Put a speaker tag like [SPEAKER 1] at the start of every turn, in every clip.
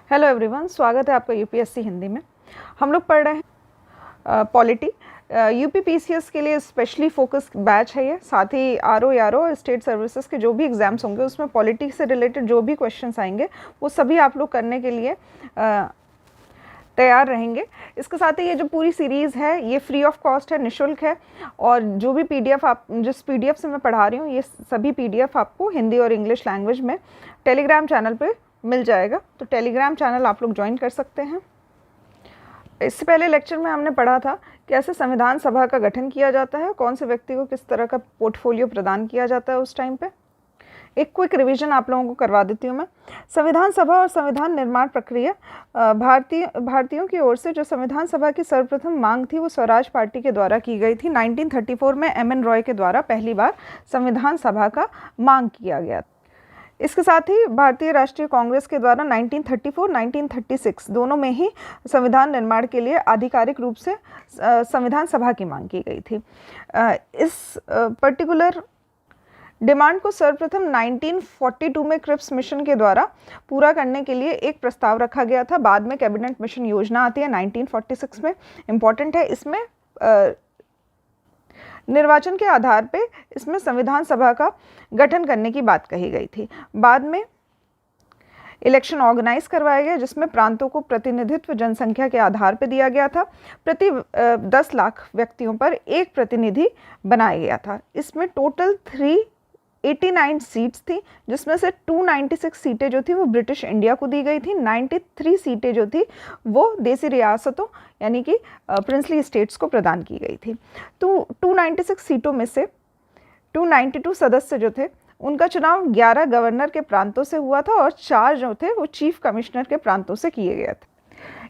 [SPEAKER 1] Hello everyone, स्वागत है आपका यूपीएससी हिंदी में। हम लोग पढ़ रहे हैं पॉलिटी। यूपीपीसीएस के लिए स्पेशली फोकस बैच है ये। साथ ही आरओ और स्टेट सर्विसेज के जो भी एग्ज़ाम्स होंगे उसमें पॉलिटी से रिलेटेड जो भी क्वेश्चंस आएंगे वो सभी आप लोग करने के लिए तैयार रहेंगे। इसके साथ ही ये जो पूरी सीरीज़ है ये फ्री ऑफ कॉस्ट है, निःशुल्क है। और जो भी पीडीएफ जिस पीडीएफ से मैं पढ़ा रही हूँ ये सभी पीडीएफ आपको हिंदी और इंग्लिश लैंग्वेज में टेलीग्राम चैनल पे मिल जाएगा। तो टेलीग्राम चैनल आप लोग ज्वाइन कर सकते हैं। इससे पहले लेक्चर में हमने पढ़ा था कैसे संविधान सभा का गठन किया जाता है, कौन से व्यक्ति को किस तरह का पोर्टफोलियो प्रदान किया जाता है उस टाइम पे। एक क्विक रिवीजन आप लोगों को करवा देती हूँ मैं। संविधान सभा और संविधान निर्माण प्रक्रिया। भारतीयों की ओर से जो संविधान सभा की सर्वप्रथम मांग थी वो स्वराज पार्टी के द्वारा की गई थी। 1934 में एम.एन. रॉय के द्वारा पहली बार संविधान सभा का मांग किया गया। इसके साथ ही भारतीय राष्ट्रीय कांग्रेस के द्वारा 1934-1936 दोनों में ही संविधान निर्माण के लिए आधिकारिक रूप से संविधान सभा की मांग की गई थी। इस पर्टिकुलर डिमांड को सर्वप्रथम 1942 में क्रिप्स मिशन के द्वारा पूरा करने के लिए एक प्रस्ताव रखा गया था। बाद में कैबिनेट मिशन योजना आती है 1946 में। इम्पॉर्टेंट है, इसमें निर्वाचन के आधार पे इसमें संविधान सभा का गठन करने की बात कही गई थी। बाद में इलेक्शन ऑर्गेनाइज करवाया गया जिसमें प्रांतों को प्रतिनिधित्व जनसंख्या के आधार पर दिया गया था। प्रति 10 लाख व्यक्तियों पर एक प्रतिनिधि बनाया गया था। इसमें टोटल 389 सीट्स थी जिसमें से 296 सीटें जो थी वो ब्रिटिश इंडिया को दी गई थी। 93 सीटें जो थी वो देसी रियासतों यानी कि प्रिंसली स्टेट्स को प्रदान की गई थी। तो 296 सीटों में से 292 सदस्य जो थे उनका चुनाव 11 गवर्नर के प्रांतों से हुआ था और 4 जो थे वो चीफ कमिश्नर के प्रांतों से किए गए थे।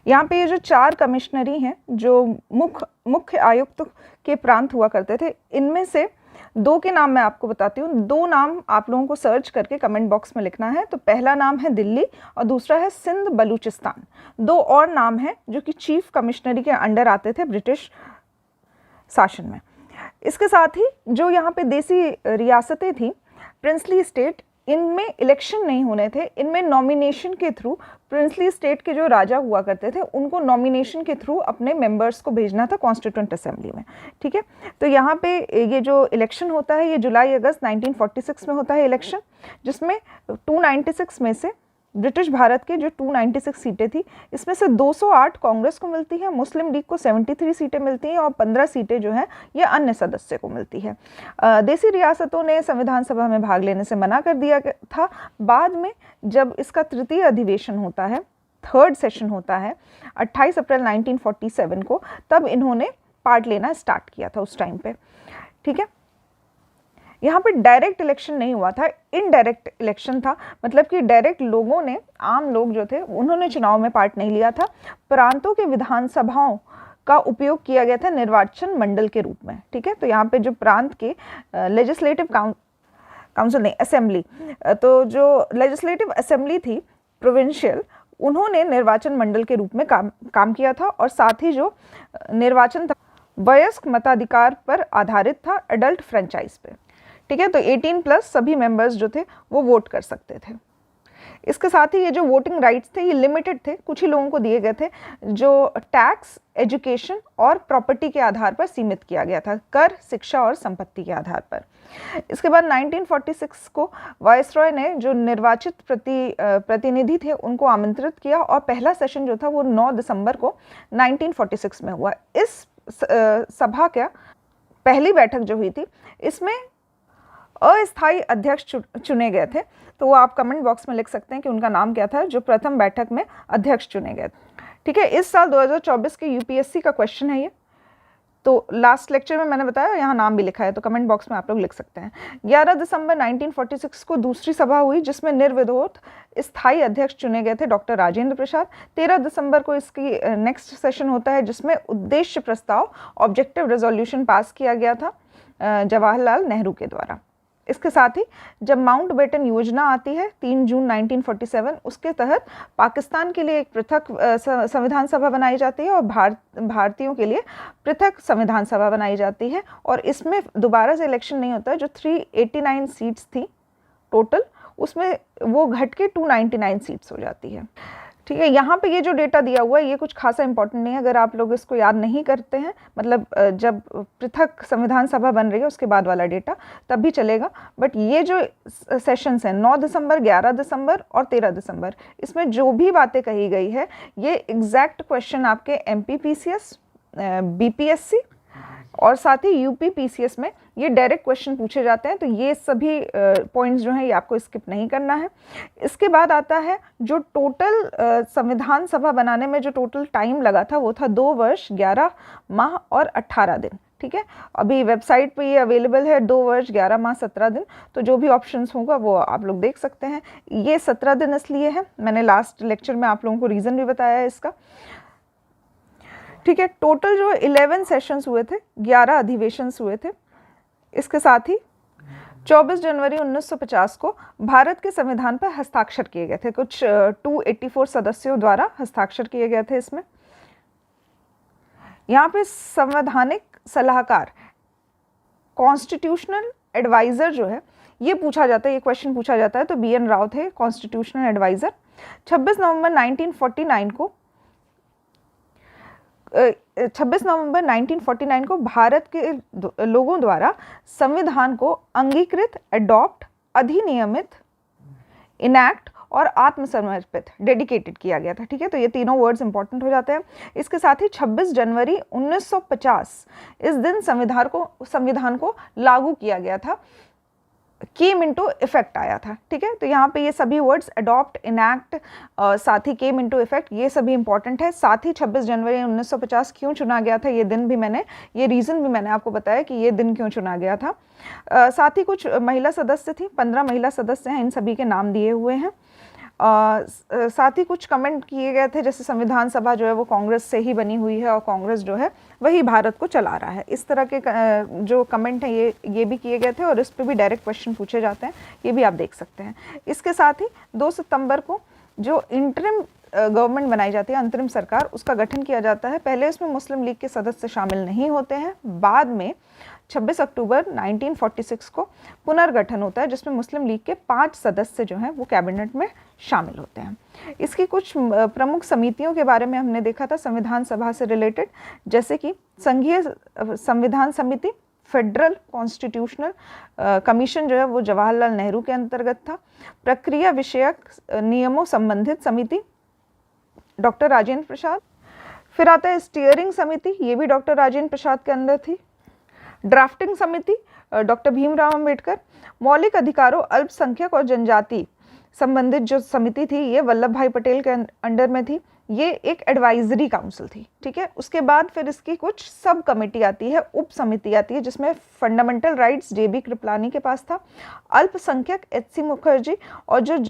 [SPEAKER 1] यहाँ पे ये जो 4 कमिश्नरी हैं जो मुख्य आयुक्त के प्रांत हुआ करते थे, इनमें से 2 के नाम मैं आपको बताती हूँ। 2 नाम आप लोगों को सर्च करके कमेंट बॉक्स में लिखना है। तो पहला नाम है दिल्ली और दूसरा है सिंध बलूचिस्तान। 2 और नाम हैं जो कि चीफ कमिश्नरी के अंडर आते थे ब्रिटिश शासन में। इसके साथ ही जो यहाँ पे देसी रियासतें थी प्रिंसली स्टेट, इनमें इलेक्शन नहीं होने थे। इनमें नॉमिनेशन के थ्रू प्रिंसली स्टेट के जो राजा हुआ करते थे उनको नॉमिनेशन के थ्रू अपने मेंबर्स को भेजना था कॉन्स्टिट्यूएंट असेंबली में। ठीक है, तो यहाँ पे ये जो इलेक्शन होता है ये जुलाई अगस्त 1946 में होता है इलेक्शन, जिसमें 296 में से ब्रिटिश भारत के जो 296 सीटें थी इसमें से 208 कांग्रेस को मिलती है, मुस्लिम लीग को 73 सीटें मिलती हैं और 15 सीटें जो हैं ये अन्य सदस्य को मिलती है। देसी रियासतों ने संविधान सभा में भाग लेने से मना कर दिया था। बाद में जब इसका तृतीय अधिवेशन होता है, थर्ड सेशन होता है 28 अप्रैल 1947 को, तब इन्होंने पार्ट लेना स्टार्ट किया था उस टाइम पे। ठीक है, यहाँ पे डायरेक्ट इलेक्शन नहीं हुआ था, इनडायरेक्ट इलेक्शन था। मतलब कि डायरेक्ट लोगों ने, आम लोग जो थे उन्होंने चुनाव में पार्ट नहीं लिया था। प्रांतों के विधानसभाओं का उपयोग किया गया था निर्वाचन मंडल के रूप में। ठीक है, तो यहाँ पे जो प्रांत के लेजिस्लेटिव काउंसिल नहीं, असेंबली, तो जो लेजिस्लेटिव असेंबली थी प्रोविंशियल, उन्होंने निर्वाचन मंडल के रूप में काम किया था। और साथ ही जो निर्वाचन था वयस्क मताधिकार पर आधारित था, एडल्ट फ्रेंचाइज पे। ठीक है, तो 18+ सभी मेंबर्स जो थे वो वोट कर सकते थे। इसके साथ ही ये जो वोटिंग राइट्स थे ये लिमिटेड थे, कुछ ही लोगों को दिए गए थे, जो टैक्स, एजुकेशन और प्रॉपर्टी के आधार पर सीमित किया गया था, कर, शिक्षा और संपत्ति के आधार पर। इसके बाद 1946 को वायसरॉय ने जो निर्वाचित प्रतिनिधि थे उनको आमंत्रित किया और पहला सेशन जो था वो 9 दिसंबर को 1946 में हुआ। इस सभा का पहली बैठक जो हुई थी इसमें अस्थायी अध्यक्ष चुने गए थे। तो वो आप कमेंट बॉक्स में लिख सकते हैं कि उनका नाम क्या था जो प्रथम बैठक में अध्यक्ष चुने गए थे। ठीक है, इस साल 2024 के यूपीएससी का क्वेश्चन है ये। तो लास्ट लेक्चर में मैंने बताया, यहाँ नाम भी लिखा है, तो कमेंट बॉक्स में आप लोग लिख सकते हैं। 11 दिसंबर 1946 को दूसरी सभा हुई जिसमें निर्विरोध स्थायी अध्यक्ष चुने गए थे डॉक्टर राजेंद्र प्रसाद। 13 दिसंबर को इसकी नेक्स्ट सेशन होता है जिसमें उद्देश्य प्रस्ताव, ऑब्जेक्टिव रेजोल्यूशन पास किया गया था जवाहरलाल नेहरू के द्वारा। इसके साथ ही जब माउंटबेटन योजना आती है 3 जून 1947, उसके तहत पाकिस्तान के लिए एक पृथक संविधान सभा बनाई जाती है और भारतीयों के लिए पृथक संविधान सभा बनाई जाती है। और इसमें दोबारा से इलेक्शन नहीं होता है। जो 389 सीट्स थी टोटल, उसमें वो घट के 299 सीट्स हो जाती है। ठीक है। यहाँ पे ये जो डेटा दिया हुआ है ये कुछ खासा इंपॉर्टेंट नहीं है, अगर आप लोग इसको याद नहीं करते हैं, मतलब जब पृथक संविधान सभा बन रही है उसके बाद वाला डेटा तब भी चलेगा, बट ये जो सेशंस हैं 9 दिसंबर, 11 दिसंबर और 13 दिसंबर, इसमें जो भी बातें कही गई है ये एग्जैक्ट क्वेश्चन आपके MPPCS, BPSC और साथ ही UPPCS में ये डायरेक्ट क्वेश्चन पूछे जाते हैं। तो ये सभी पॉइंट्स जो हैं ये आपको स्किप नहीं करना है। इसके बाद आता है जो टोटल संविधान सभा बनाने में जो टोटल टाइम लगा था वो था 2 वर्ष 11 माह और 18 दिन। ठीक है, अभी वेबसाइट पे ये अवेलेबल है 2 वर्ष 11 माह 17 दिन, तो जो भी ऑप्शंस होगा वो आप लोग देख सकते हैं। ये 17 दिन इसलिए है, मैंने लास्ट लेक्चर में आप लोगों को रीज़न भी बताया है इसका। ठीक है, टोटल जो 11 सेशंस हुए थे, 11 अधिवेशंस हुए थे। इसके साथ ही 24 जनवरी 1950 को भारत के संविधान पर हस्ताक्षर किए गए थे। कुछ 284 सदस्यों द्वारा हस्ताक्षर किए गए थे इसमें। यहाँ पे संवैधानिक सलाहकार, कॉन्स्टिट्यूशनल एडवाइज़र जो है ये पूछा जाता है, ये क्वेश्चन पूछा जाता है, तो BN राव थे कॉन्स्टिट्यूशनल एडवाइज़र। 26 नवंबर 1949 को भारत के लोगों द्वारा संविधान को अंगीकृत, एडॉप्ट, अधिनियमित, इनैक्ट और आत्मसमर्पित, डेडिकेटेड किया गया था। ठीक है, तो ये तीनों वर्ड्स इंपॉर्टेंट हो जाते हैं। इसके साथ ही 26 जनवरी 1950 इस दिन संविधान को लागू किया गया था, केम इनटू इफेक्ट आया था। ठीक है, तो यहाँ पे ये सभी वर्ड्स अडॉप्ट, इनैक्ट, साथ ही केम इनटू इफेक्ट, ये सभी इंपॉर्टेंट है। साथ ही 26 जनवरी 1950 क्यों चुना गया था, ये दिन भी मैंने, ये रीज़न भी मैंने आपको बताया कि ये दिन क्यों चुना गया था। साथ ही कुछ महिला सदस्य थी, 15 महिला सदस्य हैं, इन सभी के नाम दिए हुए हैं। साथ ही कुछ कमेंट किए गए थे, जैसे संविधान सभा जो है वो कांग्रेस से ही बनी हुई है और कांग्रेस जो है वही भारत को चला रहा है, इस तरह के जो कमेंट हैं ये भी किए गए थे और इस पे भी डायरेक्ट क्वेश्चन पूछे जाते हैं, ये भी आप देख सकते हैं। इसके साथ ही 2 सितंबर को जो इंटरिम गवर्नमेंट बनाई जाती है, अंतरिम सरकार, उसका गठन किया जाता है। पहले इसमें मुस्लिम लीग के सदस्य शामिल नहीं होते हैं, बाद में 26 अक्टूबर 1946 को पुनर्गठन होता है जिसमें मुस्लिम लीग के 5 सदस्य जो हैं वो कैबिनेट में शामिल होते हैं। इसकी कुछ प्रमुख समितियों के बारे में हमने देखा था संविधान सभा से रिलेटेड, जैसे कि संघीय संविधान समिति, फेडरल कॉन्स्टिट्यूशनल कमीशन जो है वो जवाहरलाल नेहरू के अंतर्गत था। प्रक्रिया विषयक नियमों संबंधित समिति डॉक्टर राजेंद्र प्रसाद। फिर आता है स्टीयरिंग समिति, ये भी डॉक्टर राजेंद्र प्रसाद के अंदर थी। ड्राफ्टिंग समिति डॉक्टर भीमराव अंबेडकर। मौलिक अधिकारों, अल्पसंख्यक और जनजाति संबंधित जो समिति थी ये वल्लभ भाई पटेल के अंडर में थी, ये एक एडवाइजरी काउंसिल थी। ठीक है, उसके बाद फिर इसकी कुछ सब कमेटी आती है, उप समिति आती है, जिसमें फंडामेंटल राइट्स JB कृपलानी के पास था। अल्पसंख्यक HC मुखर्जी, और जो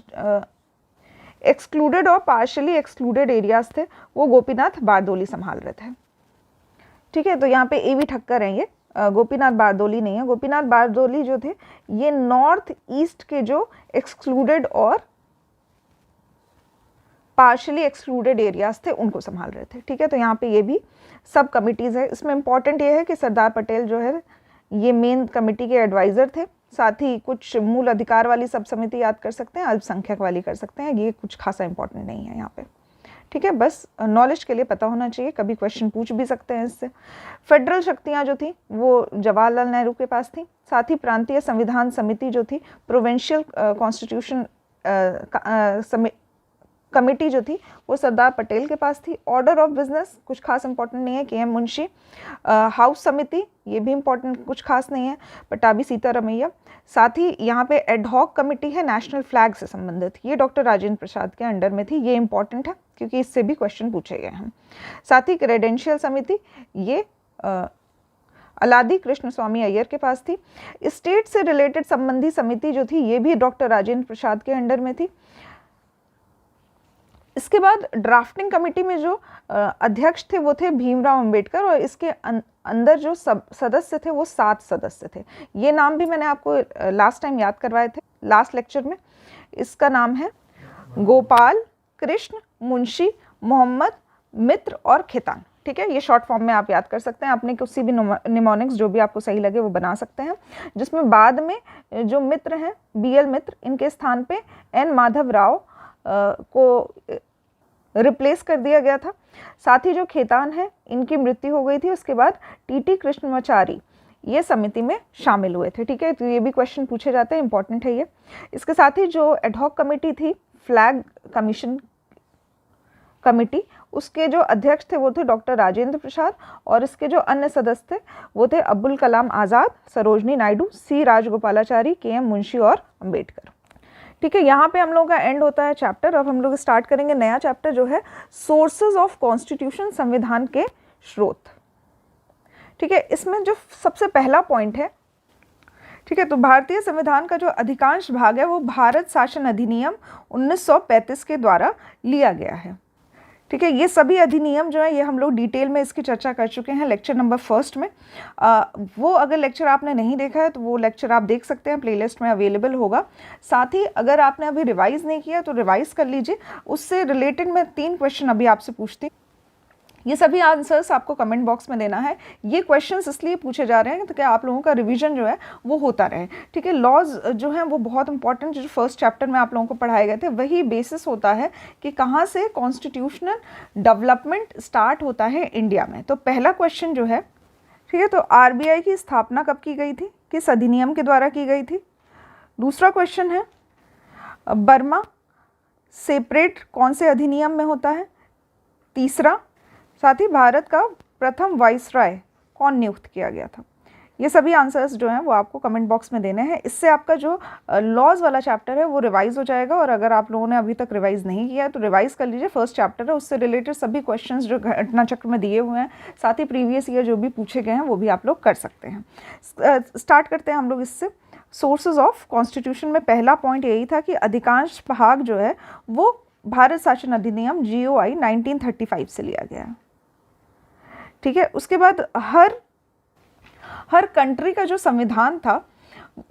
[SPEAKER 1] एक्सक्लूडेड और पार्शली एक्सक्लूडेड एरियाज थे वो गोपीनाथ बारदोली संभाल रहे थे। ठीक है, तो यहाँ पे AB ठक्कर हैं, ये गोपीनाथ बारदोली नहीं है। गोपीनाथ बारदोली जो थे ये नॉर्थ ईस्ट के जो एक्सक्लूडेड और पार्शली एक्सक्लूडेड एरियाज थे उनको संभाल रहे थे। ठीक है, तो यहाँ पे ये भी सब कमिटीज़ है। इसमें इंपॉर्टेंट ये है कि सरदार पटेल जो है ये मेन कमेटी के एडवाइज़र थे। साथ ही कुछ मूल अधिकार वाली सब समिति याद कर सकते हैं, अल्पसंख्यक वाली कर सकते हैं, ये कुछ खासा इंपॉर्टेंट नहीं है यहाँ पे। ठीक है, बस नॉलेज के लिए पता होना चाहिए, कभी क्वेश्चन पूछ भी सकते हैं इससे। फेडरल शक्तियाँ जो थी वो जवाहरलाल नेहरू के पास थी। साथ ही प्रांतीय संविधान समिति जो थी, प्रोविंशियल कॉन्स्टिट्यूशन कमेटी जो थी वो सरदार पटेल के पास थी। ऑर्डर ऑफ बिजनेस कुछ खास इंपॉर्टेंट नहीं है, KM मुंशी। हाउस समिति ये भी इंपॉर्टेंट कुछ खास नहीं है, पटाभी सीतारमैया। साथ ही यहाँ पे एडहॉक कमेटी है नेशनल फ्लैग से संबंधित, ये डॉक्टर राजेंद्र प्रसाद के अंडर में थी, ये इंपॉर्टेंट है क्योंकि इससे भी क्वेश्चन पूछे गए हैं। साथ ही क्रेडेंशियल समिति ये अलादी कृष्ण स्वामी अय्यर के पास थी। स्टेट से रिलेटेड संबंधी समिति जो थी ये भी डॉक्टर राजेंद्र प्रसाद के अंडर में थी। इसके बाद ड्राफ्टिंग कमेटी में जो अध्यक्ष थे वो थे भीमराव अंबेडकर, और इसके अंदर जो सदस्य थे वो 7 सदस्य थे। ये नाम भी मैंने आपको लास्ट टाइम याद करवाए थे लास्ट लेक्चर में। इसका नाम है गोपाल, कृष्ण, मुंशी, मोहम्मद, मित्र और खेतान। ठीक है, ये शॉर्ट फॉर्म में आप याद कर सकते हैं, अपने किसी भी निमोनिक्स जो भी आपको सही लगे वो बना सकते हैं। जिसमें बाद में जो मित्र हैं BL मित्र, इनके स्थान पे N माधव राव को रिप्लेस कर दिया गया था। साथ ही जो खेतान है इनकी मृत्यु हो गई थी। उसके बाद टीटी कृष्णमाचारी ये समिति में शामिल हुए थे। ठीक है, तो ये भी क्वेश्चन पूछे जाते हैं, इंपॉर्टेंट है ये। इसके साथ ही जो एडहॉक कमेटी थी, फ्लैग कमीशन कमेटी, उसके जो अध्यक्ष थे वो थे डॉक्टर राजेंद्र प्रसाद, और इसके जो अन्य सदस्य थे वो थे अब्दुल कलाम आज़ाद, सरोजनी नायडू, सी राजगोपालाचारी, के एम मुंशी और अंबेडकर। ठीक है, यहाँ पे हम लोगों का एंड होता है चैप्टर। अब हम लोग स्टार्ट करेंगे नया चैप्टर जो है सोर्सेज ऑफ कॉन्स्टिट्यूशन, संविधान के स्रोत। ठीक है, इसमें जो सबसे पहला पॉइंट है, ठीक है, तो भारतीय संविधान का जो अधिकांश भाग है वो भारत शासन अधिनियम 1935 के द्वारा लिया गया है। ठीक है, ये सभी अधिनियम जो है ये हम लोग डिटेल में इसकी चर्चा कर चुके हैं लेक्चर नंबर 1 में। वो अगर लेक्चर आपने नहीं देखा है तो वो लेक्चर आप देख सकते हैं, प्लेलिस्ट में अवेलेबल होगा। साथ ही अगर आपने अभी रिवाइज़ नहीं किया तो रिवाइज़ कर लीजिए। उससे रिलेटेड मैं 3 क्वेश्चन अभी आपसे पूछती हूँ, ये सभी आंसर्स आपको कमेंट बॉक्स में देना है। ये क्वेश्चंस इसलिए पूछे जा रहे हैं तो क्या आप लोगों का रिवीजन जो है वो होता रहे। ठीक है, लॉज जो हैं वो बहुत इंपॉर्टेंट, जो फर्स्ट चैप्टर में आप लोगों को पढ़ाए गए थे वही बेसिस होता है कि कहाँ से कॉन्स्टिट्यूशनल डेवलपमेंट स्टार्ट होता है इंडिया में। तो पहला क्वेश्चन जो है, ठीक है, तो आरबीआई की स्थापना कब की गई थी, किस अधिनियम के द्वारा की गई थी। दूसरा क्वेश्चन है बर्मा सेपरेट कौन से अधिनियम में होता है। तीसरा, साथ ही भारत का प्रथम वाइसराय कौन नियुक्त किया गया था। ये सभी आंसर्स जो हैं वो आपको कमेंट बॉक्स में देने हैं। इससे आपका जो लॉज वाला चैप्टर है वो रिवाइज हो जाएगा, और अगर आप लोगों ने अभी तक रिवाइज नहीं किया है तो रिवाइज कर लीजिए। फर्स्ट चैप्टर है, उससे रिलेटेड सभी क्वेश्चंस जो घटना चक्र में दिए हुए हैं, साथ ही प्रीवियस ईयर जो भी पूछे गए हैं वो भी आप लोग कर सकते हैं। स्टार्ट करते हैं हम लोग इससे। सोर्सेज ऑफ कॉन्स्टिट्यूशन में पहला पॉइंट यही था कि अधिकांश भाग जो है वो भारत शासन अधिनियम GOI 1935 से लिया गया है। ठीक है, उसके बाद हर कंट्री का जो संविधान था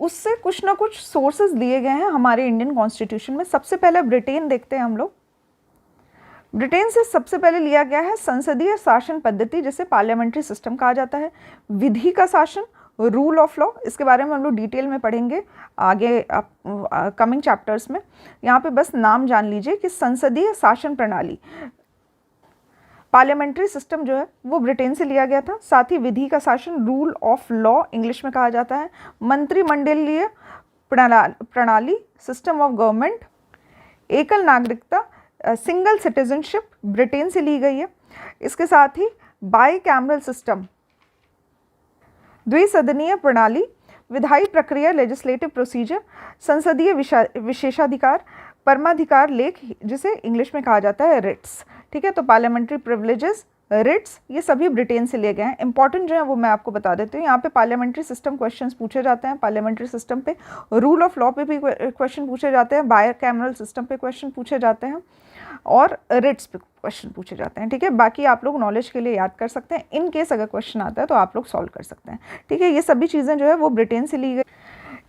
[SPEAKER 1] उससे कुछ ना कुछ सोर्सेज दिए गए हैं हमारे इंडियन कॉन्स्टिट्यूशन में। सबसे पहले ब्रिटेन देखते हैं हम लोग। ब्रिटेन से सबसे पहले लिया गया है संसदीय शासन पद्धति, जिसे पार्लियामेंट्री सिस्टम कहा जाता है। विधि का शासन, रूल ऑफ लॉ, इसके बारे में हम लोग डिटेल में पढ़ेंगे आगे कमिंग चैप्टर्स में। यहाँ पे बस नाम जान लीजिए कि संसदीय शासन प्रणाली, पार्लियामेंट्री सिस्टम जो है वो ब्रिटेन से लिया गया था। साथ ही विधि का शासन, रूल ऑफ लॉ इंग्लिश में कहा जाता है। मंत्रिमंडलीय प्रणाली, सिस्टम ऑफ गवर्नमेंट, एकल नागरिकता, सिंगल सिटीजनशिप ब्रिटेन से ली गई है। इसके साथ ही बाई कैमरल सिस्टम, द्विसदनीय प्रणाली, विधायी प्रक्रिया, लेजिस्लेटिव प्रोसीजर, संसदीय विशेषाधिकार, परमाधिकार लेख जिसे इंग्लिश में कहा जाता है रिट्स। ठीक है, तो पार्लियामेंट्री प्रिविलेजेस, रिट्स, ये सभी ब्रिटेन से लिए गए हैं। इंपॉर्टेंट जो है वो मैं आपको बता देती हूँ। यहाँ पे पार्लियामेंट्री सिस्टम क्वेश्चंस पूछे जाते हैं, पार्लियामेंट्री सिस्टम पे, रूल ऑफ लॉ पे भी क्वेश्चन पूछे जाते हैं, बाय कैमरल सिस्टम पे क्वेश्चन पूछे जाते हैं, और रिट्स पे क्वेश्चन पूछे जाते हैं। ठीक है, बाकी आप लोग नॉलेज के लिए याद कर सकते हैं। इन केस अगर क्वेश्चन आता है तो आप लोग सॉल्व कर सकते हैं। ठीक है, ये सभी चीज़ें जो है वो ब्रिटेन से ली गई।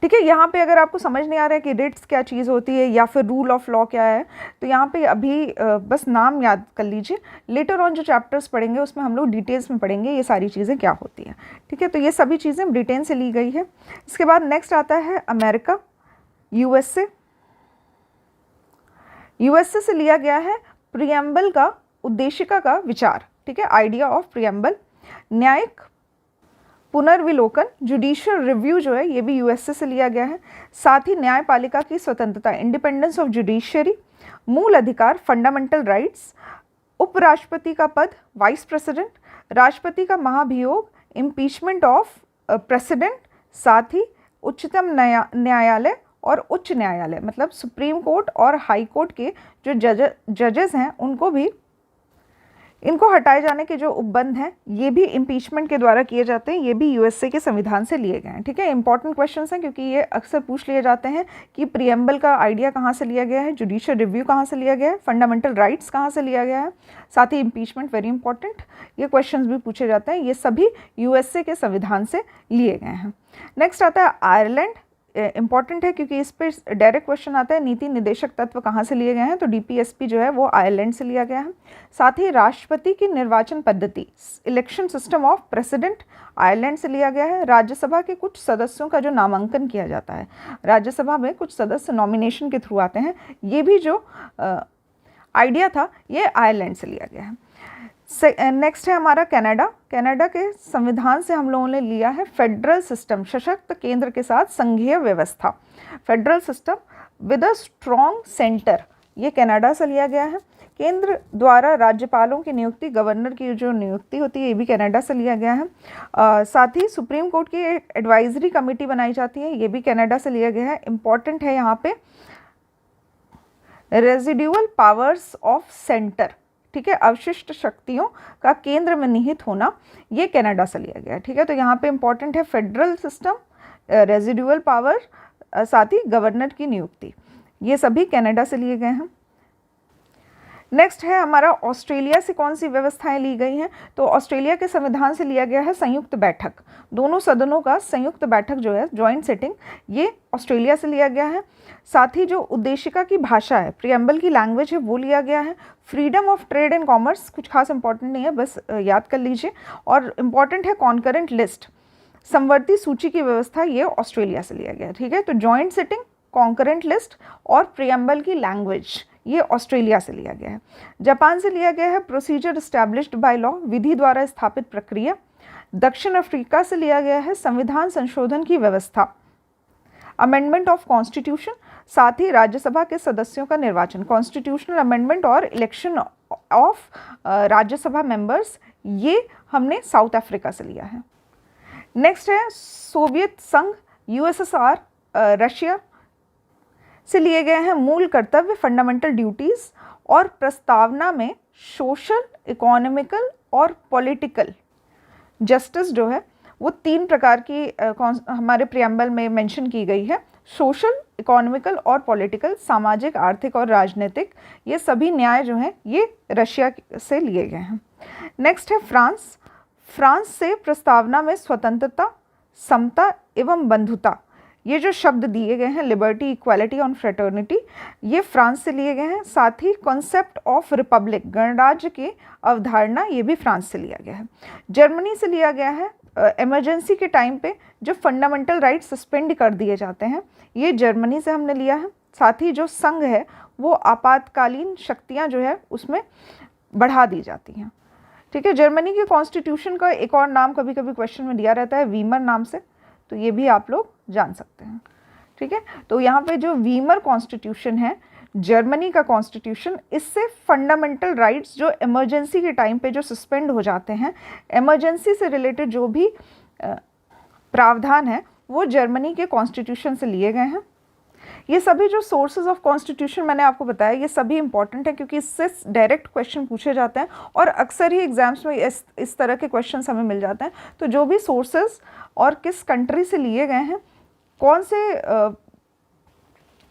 [SPEAKER 1] ठीक है, यहाँ पे अगर आपको समझ नहीं आ रहा है कि रिट्स क्या चीज़ होती है या फिर रूल ऑफ लॉ क्या है, तो यहाँ पे अभी बस नाम याद कर लीजिए। लेटर ऑन जो चैप्टर्स पढ़ेंगे उसमें हम लोग डिटेल्स में पढ़ेंगे ये सारी चीज़ें क्या होती हैं। ठीक है, तो ये सभी चीज़ें ब्रिटेन से ली गई है। इसके बाद नेक्स्ट आता है अमेरिका, यूएसए से लिया गया है प्रियम्बल का उद्देशिका का विचार। ठीक है, आइडिया ऑफ प्रियम्बल। न्यायिक पुनर्विलोकन, जुडिशियल रिव्यू जो है ये भी यूएसए से लिया गया है। साथ ही न्यायपालिका की स्वतंत्रता, इंडिपेंडेंस ऑफ जुडिशियरी, मूल अधिकार, फंडामेंटल राइट्स, उपराष्ट्रपति का पद, वाइस प्रेसिडेंट, राष्ट्रपति का महाभियोग, इम्पीचमेंट ऑफ प्रेसिडेंट, साथ ही उच्चतम न्यायालय और उच्च न्यायालय मतलब सुप्रीम कोर्ट और हाई कोर्ट के जो जजेस हैं उनको भी, इनको हटाए जाने के जो उपबंध हैं ये भी इम्पीचमेंट के द्वारा किए जाते हैं। ये भी यूएसए के संविधान से लिए गए हैं। ठीक है, इंपॉर्टेंट क्वेश्चंस हैं क्योंकि ये अक्सर पूछ लिए जाते हैं कि प्रियम्बल का आइडिया कहाँ से लिया गया है, जुडिशियल रिव्यू कहाँ से लिया गया है, फंडामेंटल राइट्स कहाँ से लिया गया है, साथ ही इम्पीचमेंट वेरी इंपॉर्टेंट, ये क्वेश्चंस भी पूछे जाते हैं। ये सभी यूएसए के संविधान से लिए गए हैं। नेक्स्ट आता है आयरलैंड, इंपॉर्टेंट है क्योंकि इस पर डायरेक्ट क्वेश्चन आता है। नीति निदेशक तत्व कहाँ से लिए गए हैं, तो डीपीएसपी जो है वो आयरलैंड से लिया गया है। साथ ही राष्ट्रपति की निर्वाचन पद्धति, election system of president, Ireland से लिया गया है। राज्यसभा के कुछ सदस्यों का जो नामांकन किया जाता है, राज्यसभा में कुछ सदस्य नॉमिनेशन के थ्रू आते हैं, ये भी जो आइडिया था ये आयरलैंड से लिया गया है। नेक्स्ट है हमारा कनाडा। कनाडा के संविधान से हम लोगों ने लिया है फेडरल सिस्टम, सशक्त केंद्र के साथ संघीय व्यवस्था, federal system with a strong centre, ये कनाडा से लिया गया है। केंद्र द्वारा राज्यपालों की नियुक्ति, गवर्नर की जो नियुक्ति होती है, ये भी कनाडा से लिया गया है। साथ ही सुप्रीम कोर्ट की एडवाइजरी कमेटी बनाई जाती है, ये भी कनाडा से लिया गया है। इम्पॉर्टेंट है यहाँ पे रेजिडुअल पावर्स ऑफ सेंटर, ठीक है, अवशिष्ट शक्तियों का केंद्र में निहित होना, ये कनाडा से लिया गया है, ठीक है। तो यहाँ पे इम्पॉर्टेंट है फेडरल सिस्टम, रेजिडुअल पावर, साथ ही गवर्नर की नियुक्ति, ये सभी कनाडा से लिए गए हैं। नेक्स्ट है हमारा ऑस्ट्रेलिया से कौन सी व्यवस्थाएं ली गई हैं। तो ऑस्ट्रेलिया के संविधान से लिया गया है संयुक्त बैठक, दोनों सदनों का संयुक्त बैठक जो है जॉइंट सिटिंग, ये ऑस्ट्रेलिया से लिया गया है। साथ ही जो उद्देशिका की भाषा है, प्रियम्बल की लैंग्वेज है, वो लिया गया है। Freedom of trade and commerce कुछ खास इंपॉर्टेंट नहीं है, बस याद कर लीजिए। और इम्पॉर्टेंट है कॉन्करेंट लिस्ट, समवर्ती सूची की व्यवस्था, ये ऑस्ट्रेलिया से लिया गया है, ठीक है। तो जॉइंट सिटिंग, कॉन्करेंट लिस्ट और प्रियम्बल की लैंग्वेज, ये ऑस्ट्रेलिया से लिया गया है। जापान से लिया गया है प्रोसीजर एस्टैब्लिश्ड बाय लॉ, विधि द्वारा स्थापित प्रक्रिया। दक्षिण अफ्रीका से लिया गया है संविधान संशोधन की व्यवस्था, अमेंडमेंट ऑफ कॉन्स्टिट्यूशन, साथ ही राज्यसभा के सदस्यों का निर्वाचन, कॉन्स्टिट्यूशनल अमेंडमेंट और इलेक्शन ऑफ राज्यसभा मेंबर्स, ये हमने साउथ अफ्रीका से लिया है। नेक्स्ट है सोवियत संघ, यूएसएसआर, रशिया से लिए गए हैं मूल कर्तव्य, फंडामेंटल ड्यूटीज़, और प्रस्तावना में सोशल, इकोनॉमिकल और पॉलिटिकल जस्टिस जो है वो 3 प्रकार की हमारे प्रियम्बल में मेंशन की गई है। सोशल, इकोनॉमिकल और पॉलिटिकल, सामाजिक, आर्थिक और राजनीतिक, ये सभी न्याय जो हैं ये रशिया से लिए गए हैं। नेक्स्ट है फ्रांस। फ्रांस से प्रस्तावना में स्वतंत्रता, समता एवं बंधुता, ये जो शब्द दिए गए हैं, लिबर्टी, इक्वालिटी और फ्रेटर्निटी, ये फ्रांस से लिए गए हैं। साथ ही कॉन्सेप्ट ऑफ रिपब्लिक, गणराज्य की अवधारणा, ये भी फ्रांस से लिया गया है। जर्मनी से लिया गया है इमरजेंसी के टाइम पे जो फंडामेंटल राइट सस्पेंड कर दिए जाते हैं, ये जर्मनी से हमने लिया है। साथ ही जो संघ है वो आपातकालीन शक्तियाँ जो है उसमें बढ़ा दी जाती हैं, ठीक है। जर्मनी के कॉन्स्टिट्यूशन का एक और नाम कभी कभी क्वेश्चन में दिया रहता है वीमर नाम से, तो ये भी आप लोग जान सकते हैं, ठीक है। तो यहाँ पे जो वीमर कॉन्स्टिट्यूशन है, जर्मनी का कॉन्स्टिट्यूशन, इससे फंडामेंटल राइट्स जो इमरजेंसी के टाइम पे जो सस्पेंड हो जाते हैं, इमरजेंसी से रिलेटेड जो भी प्रावधान है वो जर्मनी के कॉन्स्टिट्यूशन से लिए गए हैं। ये सभी जो सोर्सेज ऑफ कॉन्स्टिट्यूशन मैंने आपको बताया, ये सभी इंपॉर्टेंट है क्योंकि इससे डायरेक्ट क्वेश्चन पूछे जाते हैं और अक्सर ही एग्जाम्स में इस तरह के क्वेश्चन हमें मिल जाते हैं। तो जो भी सोर्सेज और किस कंट्री से लिए गए हैं, कौन से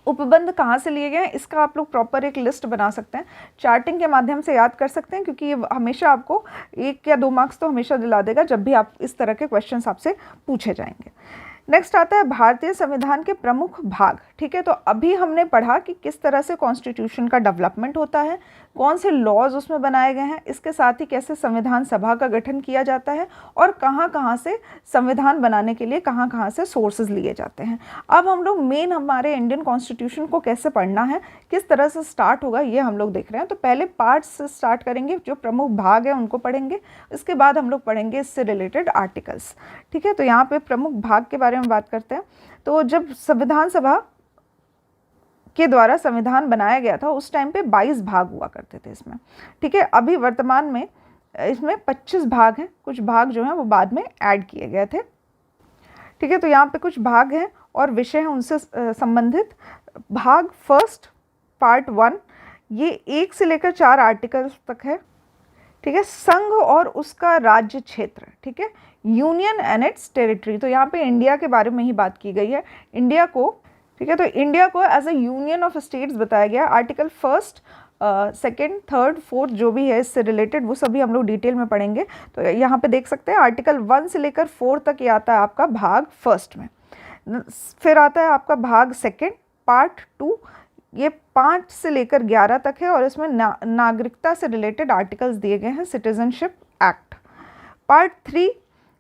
[SPEAKER 1] उपबंध कहाँ से लिए गए हैं, इसका आप लोग प्रॉपर एक लिस्ट बना सकते हैं, चार्टिंग के माध्यम से याद कर सकते हैं, क्योंकि ये हमेशा आपको 1 या 2 मार्क्स तो हमेशा दिला देगा जब भी आप इस तरह के क्वेश्चंस आपसे पूछे जाएंगे। नेक्स्ट आता है भारतीय संविधान के प्रमुख भाग, ठीक है। तो अभी हमने पढ़ा कि किस तरह से कॉन्स्टिट्यूशन का डेवलपमेंट होता है, कौन से लॉज उसमें बनाए गए हैं, इसके साथ ही कैसे संविधान सभा का गठन किया जाता है और कहाँ कहाँ से संविधान बनाने के लिए कहाँ कहाँ से सोर्सेज लिए जाते हैं। अब हम लोग मेन हमारे इंडियन कॉन्स्टिट्यूशन को कैसे पढ़ना है, किस तरह से स्टार्ट होगा, ये हम लोग देख रहे हैं। तो पहले पार्ट्स से स्टार्ट करेंगे, जो प्रमुख भाग हैं उनको पढ़ेंगे, इसके बाद हम लोग पढ़ेंगे इससे रिलेटेड आर्टिकल्स, ठीक है। तो यहाँ पे प्रमुख भाग के बारे में बात करते हैं। तो जब संविधान सभा के द्वारा संविधान बनाया गया था उस टाइम पे 22 भाग हुआ करते थे इसमें, ठीक है। अभी वर्तमान में इसमें 25 भाग हैं, कुछ भाग जो हैं वो बाद में ऐड किए गए थे, ठीक है। तो यहाँ पे कुछ भाग हैं और विषय हैं उनसे संबंधित। भाग फर्स्ट पार्ट 1, ये 1 से लेकर 4 आर्टिकल्स तक है, ठीक है। संघ और उसका राज्य क्षेत्र, ठीक है, यूनियन एंड इट्स टेरिटरी। तो यहाँ पे इंडिया के बारे में ही बात की गई है, इंडिया को, ठीक है। तो इंडिया को as a union of states बताया गया। आर्टिकल 1, 2, 3, 4 जो भी है इससे रिलेटेड वो सभी हम लोग डिटेल में पढ़ेंगे। तो यहाँ पे देख सकते हैं आर्टिकल 1 से लेकर 4 तक ये आता है आपका भाग फर्स्ट में। फिर आता है आपका भाग सेकेंड पार्ट 2, ये 5 से लेकर 11 तक है और इसमें नागरिकता से रिलेटेड आर्टिकल्स दिए गए हैं, सिटीजनशिप एक्ट। पार्ट 3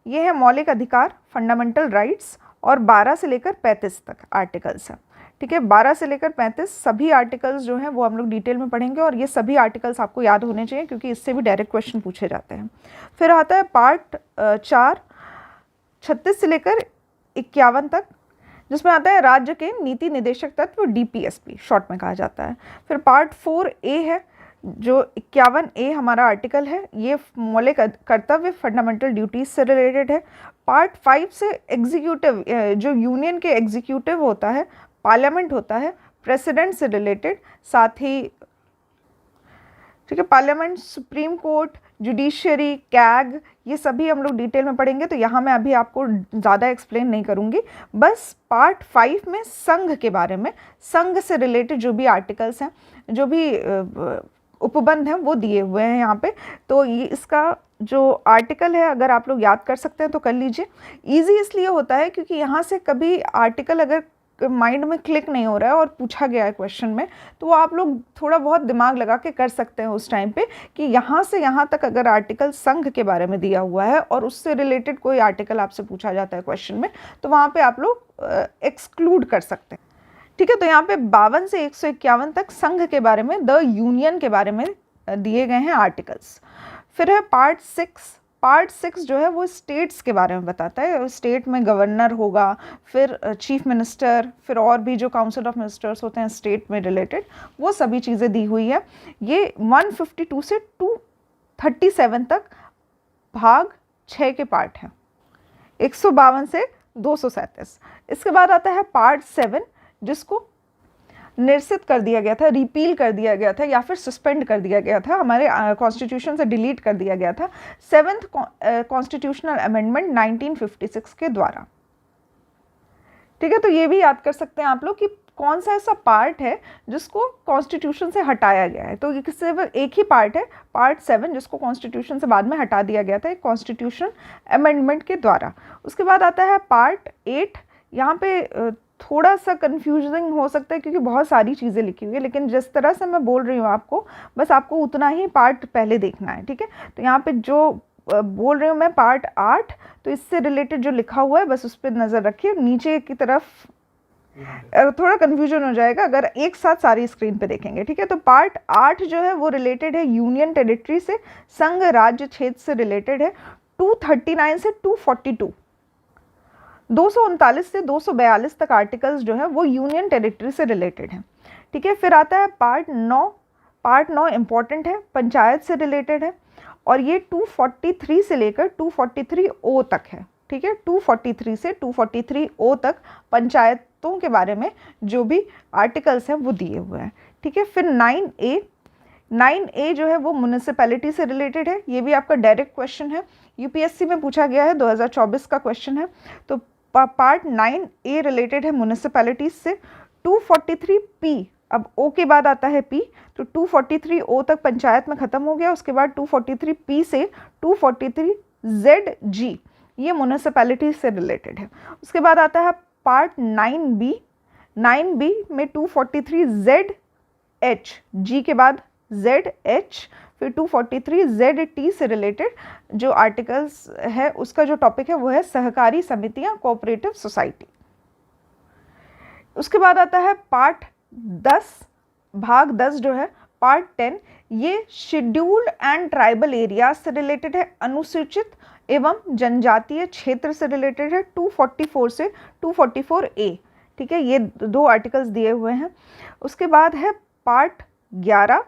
[SPEAKER 1] ये है मौलिक अधिकार, फंडामेंटल राइट्स, और 12 से लेकर 35 तक आर्टिकल्स हैं, ठीक है। 12 से लेकर 35 सभी आर्टिकल्स जो हैं वो हम लोग डिटेल में पढ़ेंगे, और ये सभी आर्टिकल्स आपको याद होने चाहिए क्योंकि इससे भी डायरेक्ट क्वेश्चन पूछे जाते हैं। फिर आता है पार्ट 4 36 से लेकर 51 तक, जिसमें आता है राज्य के नीति निदेशक तत्व, DPSP शॉर्ट में कहा जाता है। फिर पार्ट 4A है, जो 51A हमारा आर्टिकल है, ये मौलिक कर्तव्य फंडामेंटल ड्यूटीज से रिलेटेड है। पार्ट 5 से एग्जीक्यूटिव, जो यूनियन के एग्जीक्यूटिव होता है, पार्लियामेंट होता है, प्रेसिडेंट से रिलेटेड, साथ ही ठीक है parliament, supreme court, judiciary, CAG, ये सभी हम लोग डिटेल में पढ़ेंगे, तो यहाँ मैं अभी आपको ज़्यादा एक्सप्लेन नहीं करूँगी। बस पार्ट 5 में संघ के बारे में, संघ से रिलेटेड जो भी आर्टिकल्स हैं, जो भी उपबंध हैं वो दिए हुए हैं यहाँ पे। तो ये इसका जो आर्टिकल है अगर आप लोग याद कर सकते हैं तो कर लीजिए। ईजी इसलिए होता है क्योंकि यहाँ से कभी आर्टिकल अगर माइंड में क्लिक नहीं हो रहा है और पूछा गया है क्वेश्चन में, तो वो आप लोग थोड़ा बहुत दिमाग लगा के कर सकते हैं उस टाइम पे कि यहाँ से यहाँ तक अगर आर्टिकल संघ के बारे में दिया हुआ है और उससे रिलेटेड कोई आर्टिकल आपसे पूछा जाता है क्वेश्चन में, तो वहाँ पे आप लोग एक्सक्लूड कर सकते हैं। ठीक है, तो यहाँ पे 52 से 151 तक संघ के बारे में, द यूनियन के बारे में दिए गए हैं आर्टिकल्स। फिर है पार्ट 6। पार्ट 6 जो है वो स्टेट्स के बारे में बताता है। स्टेट में गवर्नर होगा, फिर चीफ मिनिस्टर, फिर और भी जो काउंसिल ऑफ मिनिस्टर्स होते हैं स्टेट में रिलेटेड, वो सभी चीज़ें दी हुई है। ये 152 से 237 तक भाग 6 के पार्ट हैं, 152 से 237। इसके बाद आता है पार्ट 7, जिसको निरसित कर दिया गया था, रिपील कर दिया गया था या फिर सस्पेंड कर दिया गया था, हमारे कॉन्स्टिट्यूशन से डिलीट कर दिया गया था 7th कॉन्स्टिट्यूशनल अमेंडमेंट 1956 के द्वारा। ठीक है, तो ये भी याद कर सकते हैं आप लोग कि कौन सा ऐसा पार्ट है जिसको कॉन्स्टिट्यूशन से हटाया गया है। तो ये सिर्फ एक ही पार्ट है, पार्ट 7, जिसको कॉन्स्टिट्यूशन से बाद में हटा दिया गया था कॉन्स्टिट्यूशन अमेंडमेंट के द्वारा। उसके बाद आता है पार्ट 8। यहाँ पे थोड़ा सा कंफ्यूजिंग हो सकता है क्योंकि बहुत सारी चीज़ें लिखी हुई है, लेकिन जिस तरह से मैं बोल रही हूँ आपको, बस आपको उतना ही पार्ट पहले देखना है। ठीक है, तो यहाँ पे जो बोल रही हूँ मैं पार्ट 8, तो इससे रिलेटेड जो लिखा हुआ है बस उस पर नज़र रखिए। नीचे की तरफ थोड़ा कन्फ्यूजन हो जाएगा अगर एक साथ सारी स्क्रीन पे देखेंगे। ठीक है, तो पार्ट 8 जो है वो रिलेटेड है यूनियन टेरिटरी से, संघ राज्य क्षेत्र से रिलेटेड है। 239 से 242, 239 से 242 तक आर्टिकल्स जो है वो यूनियन टेरिटरी से रिलेटेड हैं। ठीक है, फिर आता है पार्ट 9। पार्ट 9 इम्पॉर्टेंट है, पंचायत से रिलेटेड है, और ये 243 से लेकर 243O तक है। ठीक है, 243 से 243O तक पंचायतों के बारे में जो भी आर्टिकल्स हैं वो दिए हुए हैं। ठीक है, फिर 9A जो है वो म्यूनिसिपैलिटी से रिलेटेड है। ये भी आपका डायरेक्ट क्वेश्चन है, यूपीएससी में पूछा गया है, 2024 का क्वेश्चन है। तो पार्ट 9A रिलेटेड है म्यूनिसिपैलिटीज से। 243P, अब O के बाद आता है P, तो 243O तक पंचायत में ख़त्म हो गया। उसके बाद 243P से 243ZG, ये म्यूनिसिपैलिटी से रिलेटेड है। उसके बाद आता है पार्ट 9B। 9B में 243ZH, G के बाद ZH, फिर 243ZT से रिलेटेड जो आर्टिकल्स है उसका जो टॉपिक है वो है सहकारी समितियां, कोऑपरेटिव सोसाइटी। उसके बाद आता है पार्ट 10, भाग 10 जो है पार्ट 10, ये शेड्यूल्ड एंड ट्राइबल एरिया से रिलेटेड है, अनुसूचित एवं जनजातीय क्षेत्र से रिलेटेड है, 244 से 244A। ठीक है, ये 2 आर्टिकल्स दिए हुए हैं। उसके बाद है पार्ट 11,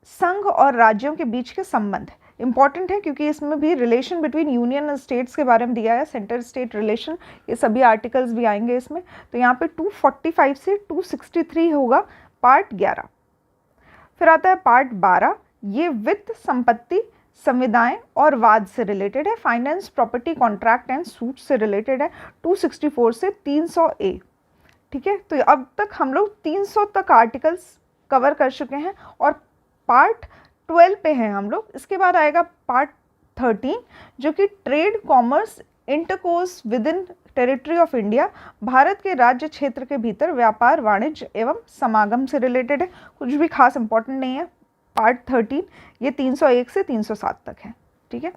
[SPEAKER 1] संघ और राज्यों के बीच के संबंध। इंपॉर्टेंट है क्योंकि इसमें भी रिलेशन बिटवीन यूनियन और स्टेट्स के बारे में दिया है, सेंटर स्टेट रिलेशन, ये सभी आर्टिकल्स भी आएंगे इसमें। तो यहाँ पे 245 से 263 होगा पार्ट 11। फिर आता है पार्ट 12, ये वित्त, संपत्ति, संविदाएं और वाद से रिलेटेड है, finance, property, contract and suit से रिलेटेड है, 264 से 300A। ठीक है, तो अब तक हम लोग 300 तक आर्टिकल्स कवर कर चुके हैं और पार्ट 12 पे हैं हम लोग। इसके बाद आएगा पार्ट 13, जो कि trade, commerce, intercourse with in territory of India, Bharat के राज्य क्षेत्र के भीतर व्यापार, वाणिज्य एवं समागम से रिलेटेड है। कुछ भी खास इंपॉर्टेंट नहीं है पार्ट 13, ये 301 से 307 तक है। ठीक है,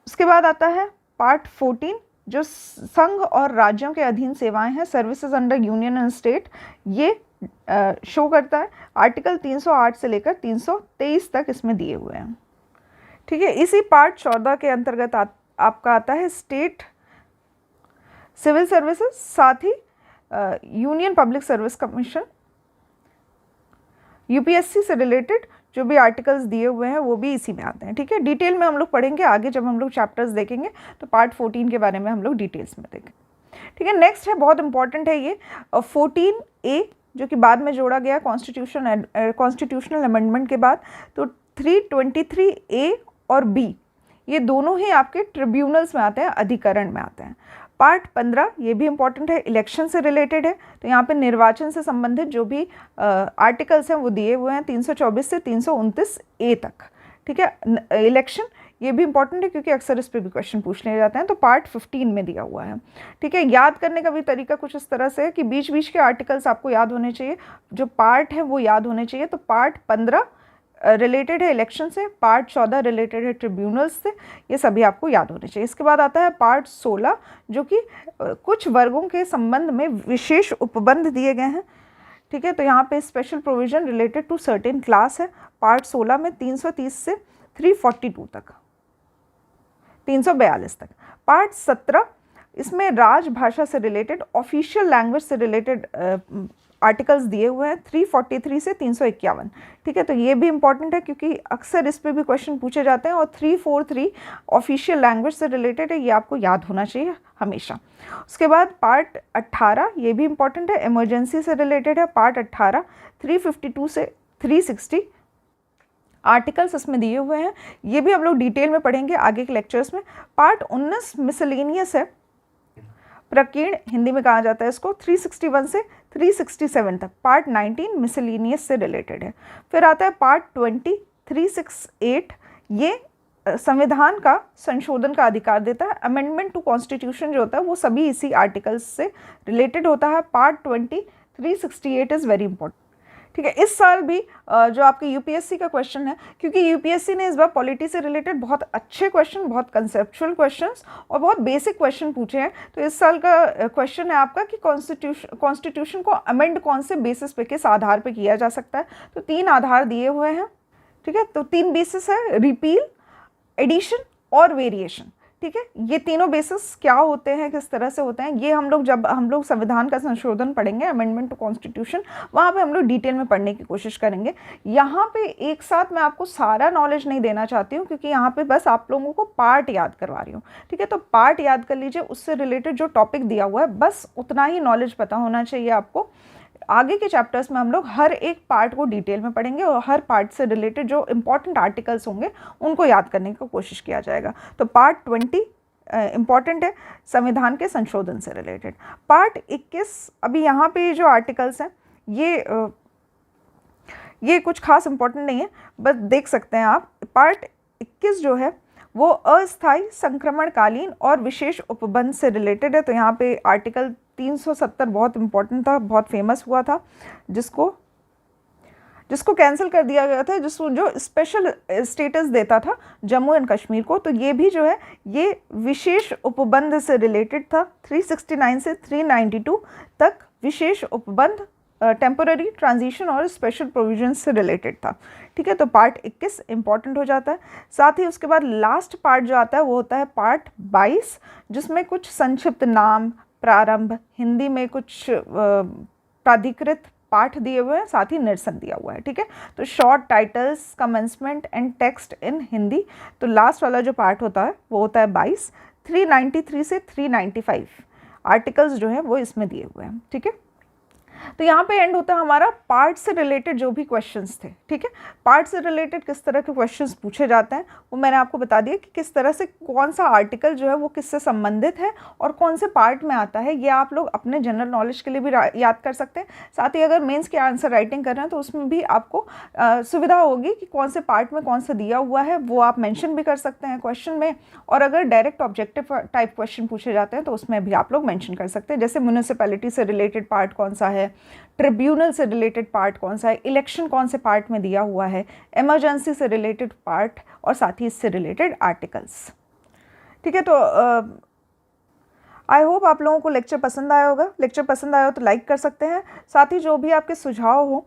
[SPEAKER 1] उसके बाद आता है पार्ट 14, जो संघ और राज्यों के अधीन सेवाएं हैं, services under union and state, ये शो करता है। आर्टिकल 308 से लेकर 323 तक इसमें दिए हुए हैं। ठीक है, इसी पार्ट 14 के अंतर्गत आपका आता है स्टेट सिविल सर्विसेज, साथ ही union public service commission, UPSC से रिलेटेड जो भी आर्टिकल्स दिए हुए हैं वो भी इसी में आते हैं। ठीक है, डिटेल में हम लोग पढ़ेंगे आगे जब हम लोग चैप्टर्स देखेंगे, तो पार्ट 14 के बारे में हम लोग डिटेल्स में देखेंगे। ठीक है, नेक्स्ट है, बहुत इंपॉर्टेंट है ये 14A, जो कि बाद में जोड़ा गया कॉन्स्टिट्यूशनल अमेंडमेंट के बाद। तो 323A और B ये दोनों ही आपके ट्रिब्यूनल्स में आते हैं, अधिकरण में आते हैं। पार्ट 15 ये भी इम्पॉर्टेंट है, इलेक्शन से रिलेटेड है। तो यहाँ पे निर्वाचन से संबंधित जो भी आर्टिकल्स हैं वो दिए हुए हैं 324 से 329A तक। ठीक है, इलेक्शन ये भी इंपॉर्टेंट है क्योंकि अक्सर इस पर भी क्वेश्चन पूछ लिए जाते हैं, तो पार्ट 15 में दिया हुआ है। ठीक है, याद करने का भी तरीका कुछ इस तरह से है कि बीच बीच के आर्टिकल्स आपको याद होने चाहिए, जो पार्ट है वो याद होने चाहिए। तो पार्ट 15 रिलेटेड है इलेक्शन से, पार्ट 14 रिलेटेड है ट्रिब्यूनल्स से, ये सभी आपको याद होने चाहिए। इसके बाद आता है पार्ट 16, जो कि कुछ वर्गों के संबंध में विशेष उपबंध दिए गए हैं। ठीक है, तो यहाँ पे special provision related to certain class है। पार्ट 16 में 330 से 342 तक, 342 तक। पार्ट 17 इसमें राजभाषा से रिलेटेड, ऑफिशियल लैंग्वेज से रिलेटेड आर्टिकल्स दिए हुए हैं 343 से 351। ठीक है, तो ये भी इंपॉर्टेंट है क्योंकि अक्सर इस पे भी क्वेश्चन पूछे जाते हैं। और 343 ऑफिशियल लैंग्वेज से रिलेटेड है, ये आपको याद होना चाहिए हमेशा। उसके बाद पार्ट 18 ये भी इंपॉर्टेंट है, इमरजेंसी से रिलेटेड है। पार्ट 18 352 से 360 आर्टिकल्स इसमें दिए हुए हैं, ये भी हम लोग डिटेल में पढ़ेंगे आगे के लेक्चर्स में। पार्ट 19 मिसलेनियस है, प्रकीर्ण हिंदी में कहा जाता है इसको, 361 से 367 तक। पार्ट 19 मिसलेनियस से रिलेटेड है। फिर आता है पार्ट 20 368, ये संविधान का संशोधन का अधिकार देता है। अमेंडमेंट टू कॉन्स्टिट्यूशन जो होता है वो सभी इसी आर्टिकल्स से रिलेटेड होता है। Part 20 368 is very important. ठीक है, इस साल भी जो आपके यूपीएससी का क्वेश्चन है, क्योंकि यूपीएससी ने इस बार पॉलिटी से रिलेटेड बहुत अच्छे क्वेश्चन, बहुत कंसेप्चुअल क्वेश्चंस और बहुत बेसिक क्वेश्चन पूछे हैं। तो इस साल का क्वेश्चन है आपका कि कॉन्स्टिट्यूशन को अमेंड कौन से बेसिस पे, किस आधार पे किया जा सकता है। तो 3 आधार दिए हुए हैं। ठीक है, तो 3 बेसिस है, रिपील, एडिशन और वेरिएशन। ठीक है, ये तीनों बेसिस क्या होते हैं, किस तरह से होते हैं, ये हम लोग जब हम लोग संविधान का संशोधन पढ़ेंगे, अमेंडमेंट टू कॉन्स्टिट्यूशन, वहाँ पे हम लोग डिटेल में पढ़ने की कोशिश करेंगे। यहाँ पे एक साथ मैं आपको सारा नॉलेज नहीं देना चाहती हूँ क्योंकि यहाँ पे बस आप लोगों को पार्ट याद करवा रही हूँ। ठीक है, तो पार्ट याद कर लीजिए, उससे रिलेटेड जो टॉपिक दिया हुआ है बस उतना ही नॉलेज पता होना चाहिए आपको। आगे के चैप्टर्स में हम लोग हर एक पार्ट को डिटेल में पढ़ेंगे और हर पार्ट से रिलेटेड जो इंपॉर्टेंट आर्टिकल्स होंगे उनको याद करने की कोशिश किया जाएगा। तो पार्ट 20 इम्पॉर्टेंट है, संविधान के संशोधन से रिलेटेड। पार्ट 21, अभी यहाँ पे जो आर्टिकल्स हैं ये कुछ खास इंपॉर्टेंट नहीं है, बस देख सकते हैं आप। पार्ट 21 जो है वो अस्थायी, संक्रमणकालीन और विशेष उपबंध से रिलेटेड है। तो यहाँ पे आर्टिकल 370 बहुत इंपॉर्टेंट था, बहुत फेमस हुआ था, जिसको कैंसिल कर दिया गया था, जो स्पेशल स्टेटस देता था जम्मू एंड कश्मीर को। तो ये भी जो है ये विशेष उपबंध से रिलेटेड था। 369 से 392 तक विशेष उपबंध, टेम्पोररी, ट्रांजिशन और स्पेशल प्रोविजन से रिलेटेड था। ठीक है, तो पार्ट 21 इंपॉर्टेंट हो जाता है। साथ ही उसके बाद लास्ट पार्ट जो आता है वो होता है पार्ट 22, जिसमें कुछ संक्षिप्त नाम, प्रारंभ, हिंदी में कुछ प्राधिकृत पाठ दिए हुए हैं, साथ ही निरसन दिया हुआ है। ठीक है, तो short titles, commencement and text in Hindi. तो लास्ट वाला जो पार्ट होता है वो होता है 22। 393 से 395 आर्टिकल्स जो है वो इसमें दिए हुए हैं। ठीक है, तो यहाँ पे एंड होता है हमारा पार्ट से रिलेटेड जो भी क्वेश्चंस थे। ठीक है, पार्ट से रिलेटेड किस तरह के क्वेश्चंस पूछे जाते हैं वो मैंने आपको बता दिया कि किस तरह से कौन सा आर्टिकल जो है वो किससे संबंधित है और कौन से पार्ट में आता है। ये आप लोग अपने जनरल नॉलेज के लिए भी याद कर सकते हैं। साथ ही अगर मेंस की आंसर राइटिंग कर रहे हैं तो उसमें भी आपको सुविधा होगी कि कौन से पार्ट में कौन सा दिया हुआ है, वो आप मैंशन भी कर सकते हैं क्वेश्चन में। और अगर डायरेक्ट ऑब्जेक्टिव टाइप क्वेश्चन पूछे जाते हैं तो उसमें भी आप लोग मैंशन कर सकते हैं, जैसे म्यूनिसिपैलिटी से रिलेटेड पार्ट कौन सा है, ट्रिब्यूनल से रिलेटेड पार्ट कौन सा है, इलेक्शन कौन से पार्ट में दिया हुआ है, इमरजेंसी से रिलेटेड पार्ट और साथ ही इससे रिलेटेड आर्टिकल्स। ठीक है, तो आई होप आप लोगों को लेक्चर पसंद आया होगा। लेक्चर पसंद आया हो तो लाइक कर सकते हैं। साथ ही जो भी आपके सुझाव हो